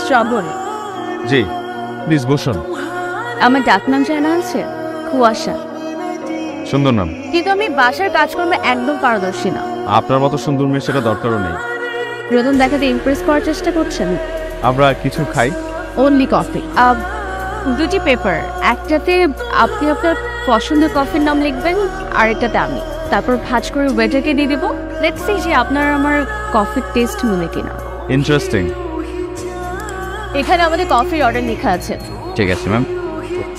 শ্রাবণ। জি, please বসুন। আমার ডাকনাম জানা আছে? কুয়াশা। সুন্দর নাম, কিন্তু আমি বাসার কাজকর্মে একদম পারদর্শী না। আপনার মতো সুন্দর মেয়ে সেটা দরকারও নেই। প্রথম দেখাতে ইমপ্রেস করার চেষ্টা করছেন? আমরা কিছু খাই। Only coffee. দুটি পেপার, একটাতে আপনি আপনার পছন্দের কফির নাম লিখবেন, আর একটাতে আমি। তারপর ভাঁজ করে ওয়েটারকে দিয়ে দেবো। লেটস সি যে আপনার আমার কফির টেস্ট মিলে কিনা। ইন্টারেস্টিং। এখানে আমাদের কফির অর্ডার লেখা আছে। ঠিক আছে ম্যাম।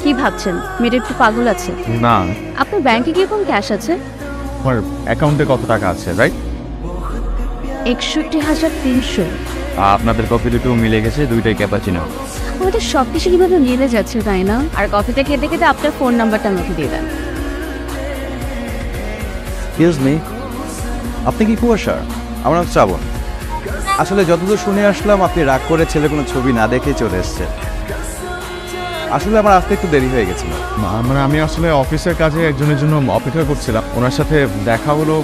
কি ভাবছেন, মেয়েটা একটু পাগল আছে? না। আপনার ব্যাংকে কিরকম ক্যাশ আছে? আমার অ্যাকাউন্টে কত টাকা আছে, রাইট? 61,300। আপনাদের কফি দুটো মিলে গেছে, দুইটাই ক্যাপাচিনো। আমাদের সব কিছু কিভাবে মিলে যাচ্ছে, তাই না? আর কফিতে খেতে খেতে আপনার ফোন নাম্বারটা আমাকে দিয়ে দেন। এক্সকিউজ মি, আপনি কি কুয়াশা? আমার নাম শ্রাবণ। আসলে যতদূর শুনে আসলাম আপনি রাগ করে ছেলে কোনো ছবি না দেখে চলে এসছে। আসলে আমার আসতে একটু দেরি হয়ে গেছিল। মানে আমি আসলে অফিসের কাজে একজনের জন্য অপেক্ষা করছিলাম, ওনার সাথে দেখা হলো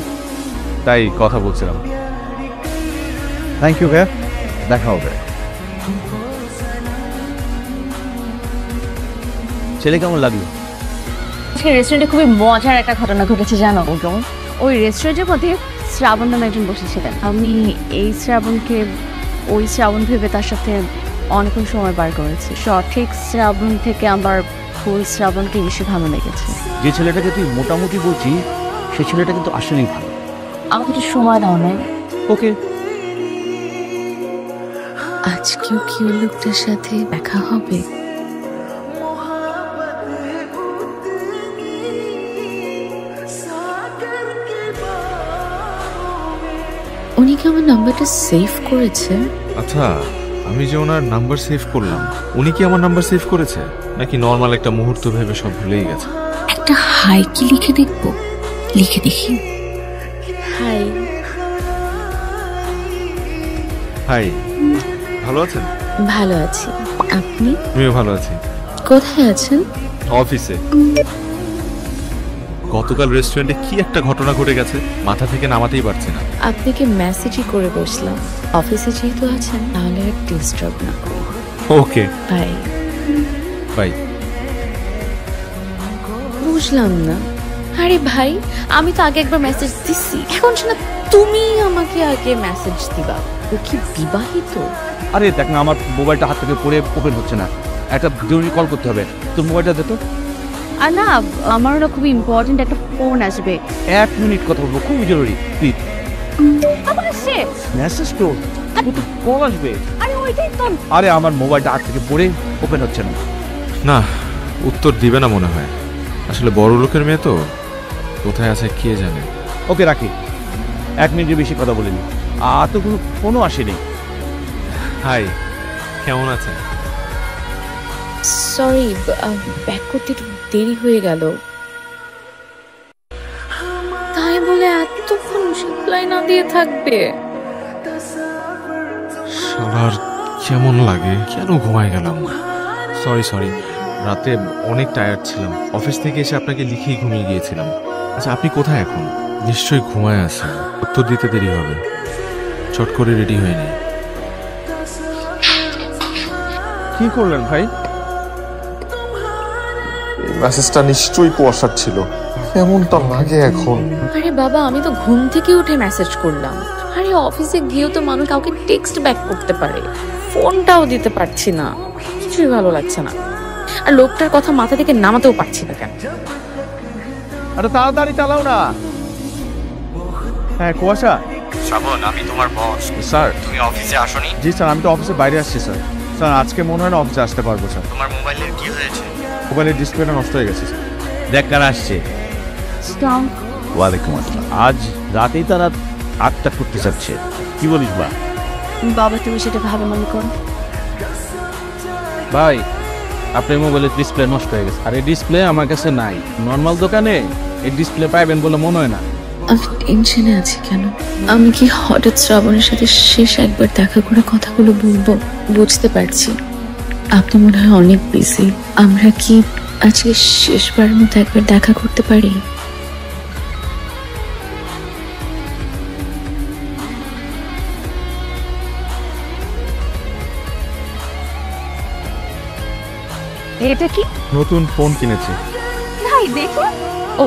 তাই কথা বলছিলাম। থ্যাংক ইউ ভাইয়া, দেখা হবে। ছেলে কেমন লাগলো? আজকে রেস্টুরেন্টে খুবই মজার একটা ঘটনা ঘটেছে, জানো? কেমন? ওই রেস্টুরেন্টের মধ্যে শ্রাবণ নামে একজন বসেছিলেন। আমি এই শ্রাবণকে ওই শ্রাবণ ভেবে তার সাথে অনেকক্ষণ সময় বার করেছি। সঠিক শ্রাবণ থেকে আমার ফুল শ্রাবণকে বেশি ভালো লেগেছে। যে ছেলেটাকে তুই মোটামুটি বলছি সে ছেলেটা কিন্তু আসলেই ভালো। আমাকে একটু সময় দাও না। ওকে। আজকেও কি ওই লোকটার সাথে দেখা হবে? উনি কি আমার নাম্বারটা সেভ করেছে? আচ্ছা, আমি যে ওনার নাম্বার সেভ করলাম, উনি কি আমার নাম্বার সেভ করেছে নাকি নর্মাল একটা মুহূর্ত ভেবে সব ভুলেই গেছে? একটা হাই কি লিখে দেখবো? লিখে দেখি। হাই। হাই, ভালো আছেন? ভালো আছি, আপনি? আমিও ভালো আছি। কোথায় আছেন? অফিসে। গতকাল রেস্টুরেন্টে কি একটা ঘটনা ঘটে গেছে, মাথা থেকে নামাতেই পারছি না। আপনাকে মেসেজই করে বসলাম, অফিসে যেহেতু আছেন তাহলে আর ডিস্টার্ব না করুন। ওকে, বাই। বাই। বুঝলাম না। আরে ভাই, আমি তো আগে একবার মেসেজ দিছি, এখন শোনা তুমি আমাকে আগে মেসেজ দিবা। ও কি বিবাহিত? আরে দেখ না, আমার মোবাইলটা হাত থেকে পড়ে ওপেন হচ্ছে না, একটা জরুরি কল করতে হবে। তোর মোবাইলটা দে তো। আর না, আমারও না খুবই ইম্পর্টেন্ট একটা ফোন আসবে। 1 মিনিট কথা বলবো, খুব জরুরি, প্লিজ। আবার আসছে মেসেজ তো কল আসবে। আরে ওইটাই তো। আরে আমার মোবাইলটা হাত থেকে পড়ে ওপেন হচ্ছে না। না, উত্তর দিবে না মনে হয়। আসলে বড় লোকের মেয়ে তো, কোথায় আছে কে জানে। ওকে রাখি, 1 মিনিটের বেশি কথা বলিনি। আর তো কোনো ফোনও আসেনি। হাই, কেমন আছেন? সরি, ব্যাক করতে একটু দেরি হয়ে গেল। তাই বলে এতক্ষণ রিপ্লাই না দিয়ে থাকবে? শালার কেমন লাগে, কেন ঘুমায় গেলাম? সরি, রাতে অনেক টায়ার্ড ছিলাম, অফিস থেকে এসে আপনাকে লিখেই ঘুমিয়ে গিয়েছিলাম। আচ্ছা, আপনি কোথায় এখন? নিশ্চয়ই ঘুমায় আছেন, উত্তর দিতে দেরি হবে। চট করে রেডি হয়ে নেই। কি করলেন ভাই? মেসেজটা নিশ্চয়ই কুয়াশার ছিল, কেমনটা লাগে এখন। আরে বাবা, আমি তো ঘুম থেকে উঠে মেসেজ করলাম। আরে অফিসে গিয়েও তো মানুষ কাউকে টেক্সট ব্যাক করতে পারে, ফোনটাও দিতে পারছি না। কিছুই ভালো লাগছে না, আর লোকটার কথা মাথা থেকে নামাতেও পারছি না। কেন? আরে তাড়াতাড়ি চালাও না। হ্যাঁ কুয়াশা। শ্রাবণ, আমি তোমার বস। স্যার। তুমি অফিসে আসোনি? জি স্যার, আমি তো অফিসের বাইরে আসছি স্যার। স্যার আজকে মনে হয় না অফিসে আসতে পারবো স্যার। তোমার মোবাইলের কি হয়েছে? মোবাইলের ডিসপ্লেটা নষ্ট হয়ে গেছে স্যার। দেখ কারা আসছে। ওয়ালাইকুম আসসালাম। আজ রাতেই তারা আটটা করতে চাচ্ছে, কি বলিস বা? বাবা তুমি সেটা ভালো মনে করো। ভাই, আপনার মোবাইলের ডিসপ্লে নষ্ট হয়ে গেছে, আর এই ডিসপ্লে আমার কাছে নাই। নর্মাল দোকানে এই ডিসপ্লে পাইবেন বলে মনে হয় না। আমি টেনশনে আছি কেন? আমি কি হঠাৎ শ্রাবণের সাথে শেষ একবার দেখা করে কথাগুলো বলবো? বুঝতে পারছি আপনি মনে হয় অনেক বিজি। আমরা কি আজকে শেষবারের মতো একবার দেখা করতে পারি? এটা কি? নতুন ফোন কিনেছি। ভাই দেখুন। ও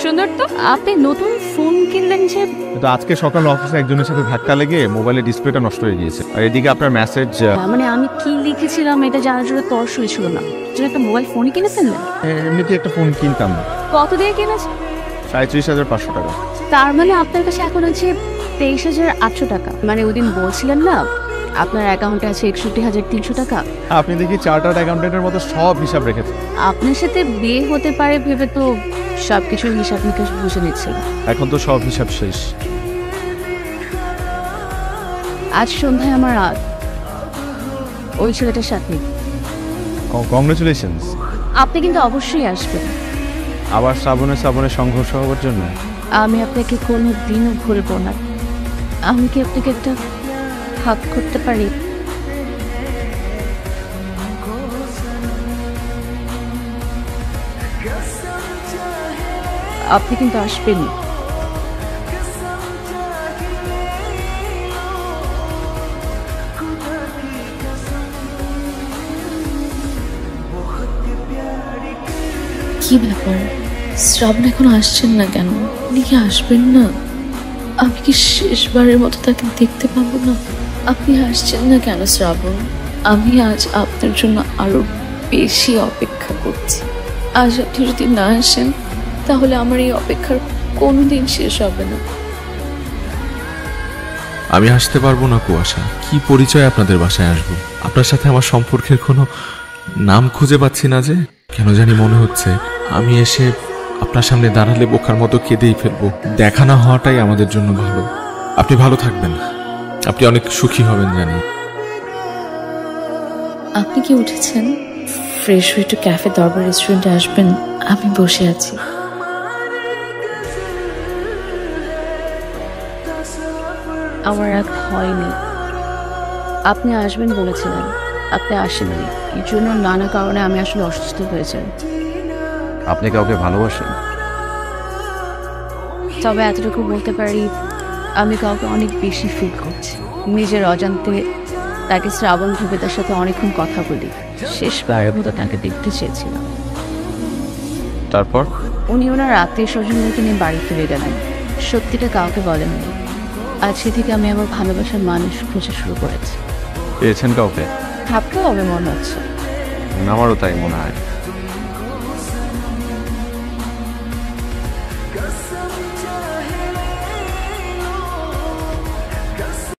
সুন্দর তো। আপনি নতুন ফোন কিনলেন যে? কিন্তু আজকে সকালে অফিসে একজনের সাথে ধাক্কা লেগে মোবাইলের ডিসপ্লেটা নষ্ট হয়ে গিয়েছে। আর এদিকে আপনার মেসেজ। মানে আমি কি লিখেছিলাম এটা জানার জন্য তর্স হয়েছিল না, যেন একটা মোবাইল ফোনই কিনে ফেললেন। এমনিতে একটা ফোন কিনতাম না। কত দিয়ে কিনেছেন? 37,500 টাকা। তার মানে আপনার কাছে এখন আছে 23,800 টাকা। মানে ওই দিন বলছিলেন না আপনার অ্যাকাউন্টে আছে 61,300 টাকা। আপনি দেখি চার্টার্ড অ্যাকাউন্টেন্টের মতো সব হিসাব রেখেছেন। আপনার সাথে বিয়ে হতে পারে ভেবে তো সবকিছুর হিসাব নিকাশ বুঝে নিচ্ছিল। এখন তো সব হিসাব শেষ। আজ সন্ধ্যায় আমার ওই ছেলেটার সাথে। কংগ্রেচুলেশনস। আপনি কিন্তু অবশ্যই আসবেন। আবার শ্রাবণে সংঘর্ষ হওয়ার জন্য? আমি আপনাকে কোনো দিনও ভুলব না। আমি কি আপনাকে একটা হাত করতে পারি? আপনি কিন্তু আসবেন। কি ব্যাপার, শ্রাবণ এখন আসছেন না কেন? উনি কি আসবেন না? আমি কি শেষবারের মতো তাকে দেখতে পাবো না? আপনি আসছেন না কেন শ্রাবণ? আমি আজ আপনার জন্য আরো বেশি অপেক্ষা করছি। আজ আপনি যদি না আসেন তাহলে আমার এই অপেক্ষার কোনোদিন শেষ হবে না। আমি আসতে পারবো না কুয়াশা। কি পরিচয় আপনাদের বাসায় আসবো? আপনার সাথে আমার সম্পর্কের কোনো নাম খুঁজে পাচ্ছি না যে। কেন জানি মনে হচ্ছে আমি এসে আপনার সামনে দাঁড়ালে বোকার মতো কেঁদেই ফেলবো। দেখা না হওয়াটাই আমাদের জন্য ভালো। আপনি ভালো থাকবেন, আপনি অনেক সুখী হবেন জানি। আপনি কি উঠেছেন? ফ্রেশ হয়ে একটু ক্যাফে দরবার রেস্টুরেন্টে আসবেন, আমি বসে আছি। আমার রাগ হয়নি। আপনি আসবেন বলেছিলেন, আপনি আসেননি। এই জন্য নানা কারণে আমি আসলে অসুস্থ হয়েছি। আপনি কাউকে ভালোবাসেন? তবে এতটুকু বলতে পারি, আমি কাউকে অনেক বেশি ফিল করছি। নিজের অজান্তে তাকে শ্রাবণ ভেবে তার সাথে অনেকক্ষণ কথা বলি। শেষবারের মতো তাকে দেখতে চেয়েছিলাম। তারপর? উনি ওনার আত্মীয় স্বজনদেরকে নিয়ে বাড়ি ফিরে গেলেন। সত্যিটা কাউকে বলেননি। আজকে থেকে আমি আমার ভালোবাসার মানুষ খোঁজা শুরু করেছি। পেয়েছেন কাউকে? ভাবতে হবে মনে হচ্ছে। আমারও তাই মনে হয়।